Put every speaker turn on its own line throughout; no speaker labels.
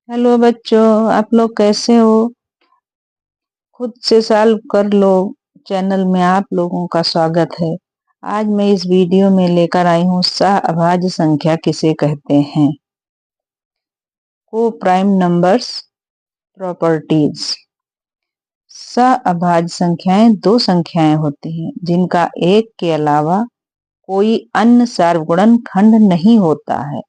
Hello बच्चों, आप लोग कैसे हो? खुद से सॉल्व कर लो चैनल में आप लोगों का स्वागत है। आज मैं इस वीडियो में लेकर आई हूँ सहअभाज्य संख्या किसे कहते हैं। को प्राइम नंबर्स प्रॉपर्टीज। सहअभाज्य संख्याएं दो संख्याएं होती हैं जिनका एक के अलावा कोई अन्य सार्वगुणन खंड नहीं होता है।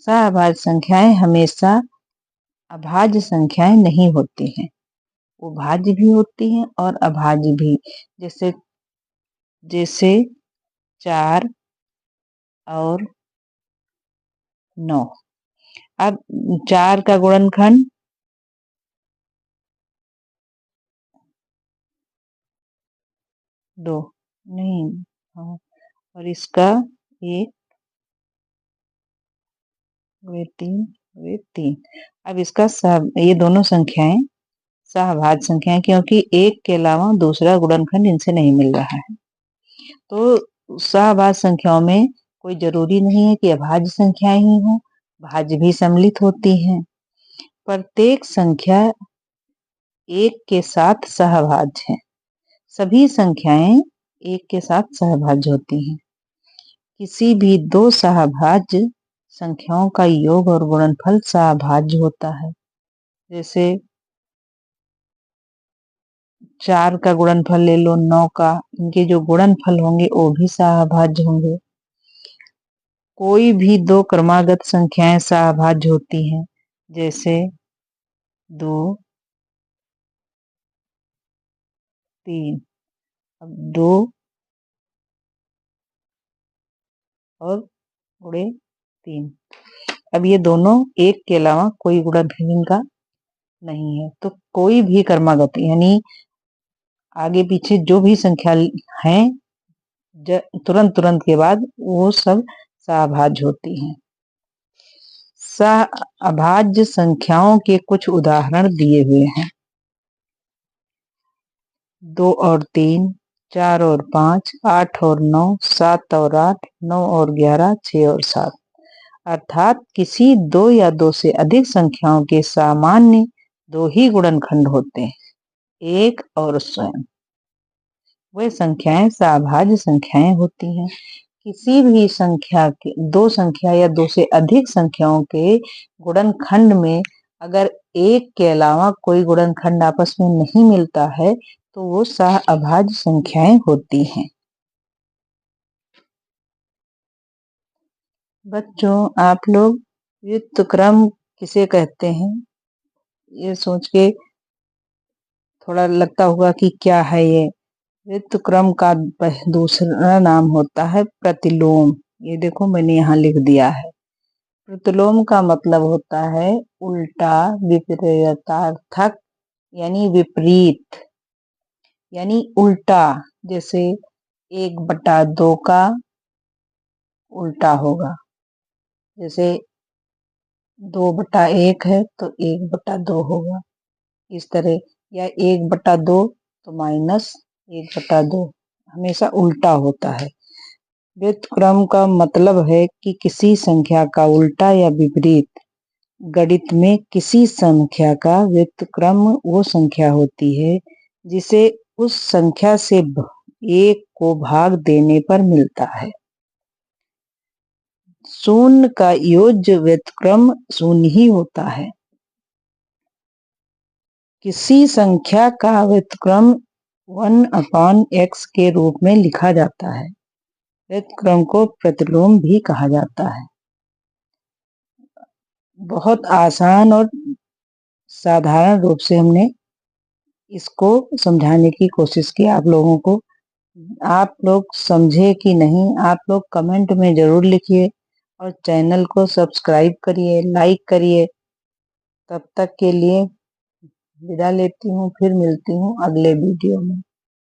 सहअभाज्य संख्याएं हमेशा अभाज्य संख्याएं नहीं होती हैं, वो भाज्य भी होती हैं और अभाज्य भी। जैसे जैसे 4 और 9। अब 4 का गुणनखंड 2 नहीं, हाँ, और इसका 1 वे 3 वे 3। अब इसका ये दोनों संख्याएं सहभाज्य संख्याएं क्योंकि एक के अलावा दूसरा गुणनखंड इनसे नहीं मिल रहा है। तो सहभाज्य संख्याओं में कोई जरूरी नहीं है कि अभाज्य संख्याएं ही हों, भाज्य भी सम्मिलित होती हैं। प्रत्येक संख्या एक के साथ सहभाज्य है। सभी संख्याएं एक के साथ सहभाज्य होती हैं। किसी भी दो सहभाज्य संख्याओं का योग और गुणनफल सहभाज्य होता है। जैसे 4 का गुणनफल ले लो 9 का, इनके जो गुणनफल होंगे वो भी सहभाज्य होंगे। कोई भी दो क्रमागत संख्याएं सहभाज्य होती हैं, जैसे 2 3। अब 2 और गुणे 3। अब ये दोनों एक के अलावा कोई गुणनखंड इनका नहीं है। तो कोई भी क्रमागत यानी आगे पीछे जो भी संख्या है तुरंत तुरंत के बाद वो सब सहभाज्य होती हैं। सहअभाज्य संख्याओं के कुछ उदाहरण दिए हुए हैं। 2 और 3, 4 और 5, 8 और 9, 7 और 8, 9 और 11, 6 और 7। अर्थात किसी दो या दो से अधिक संख्याओं के सामान्य दो ही गुणनखंड होते हैं, एक और स्वयं। वे संख्याएं सहभाज्य संख्याएं होती हैं। किसी भी संख्या के दो संख्या या दो से अधिक संख्याओं के गुणनखंड में अगर एक के अलावा कोई गुणनखंड आपस में नहीं मिलता है तो वो सहअभाज्य संख्याएं होती हैं। बच्चों, आप लोग व्युत्क्रम किसे कहते हैं ये सोच के थोड़ा लगता होगा कि क्या है ये। व्युत्क्रम का दूसरा नाम होता है प्रतिलोम। ये देखो मैंने यहाँ लिख दिया है। प्रतिलोम का मतलब होता है उल्टा, विपरीतार्थक, यानी विपरीत, यानी उल्टा। जैसे 1/2 का उल्टा होगा। जैसे 2/1 है तो 1/2 होगा, इस तरह। या 1/2 तो -1/2, हमेशा उल्टा होता है। व्युत्क्रम का मतलब है कि किसी संख्या का उल्टा या विपरीत। गणित में किसी संख्या का व्युत्क्रम वो संख्या होती है जिसे उस संख्या से एक को भाग देने पर मिलता है। शून्य का योज्य व्युत्क्रम शून्य ही होता है। किसी संख्या का व्युत्क्रम 1/x के रूप में लिखा जाता है। व्युत्क्रम को प्रतिलोम भी कहा जाता है। बहुत आसान और साधारण रूप से हमने इसको समझाने की कोशिश की आप लोगों को। आप लोग समझे कि नहीं, आप लोग कमेंट में जरूर लिखिए और चैनल को सब्सक्राइब करिए, लाइक करिए। तब तक के लिए विदा लेती हूँ, फिर मिलती हूँ अगले वीडियो में।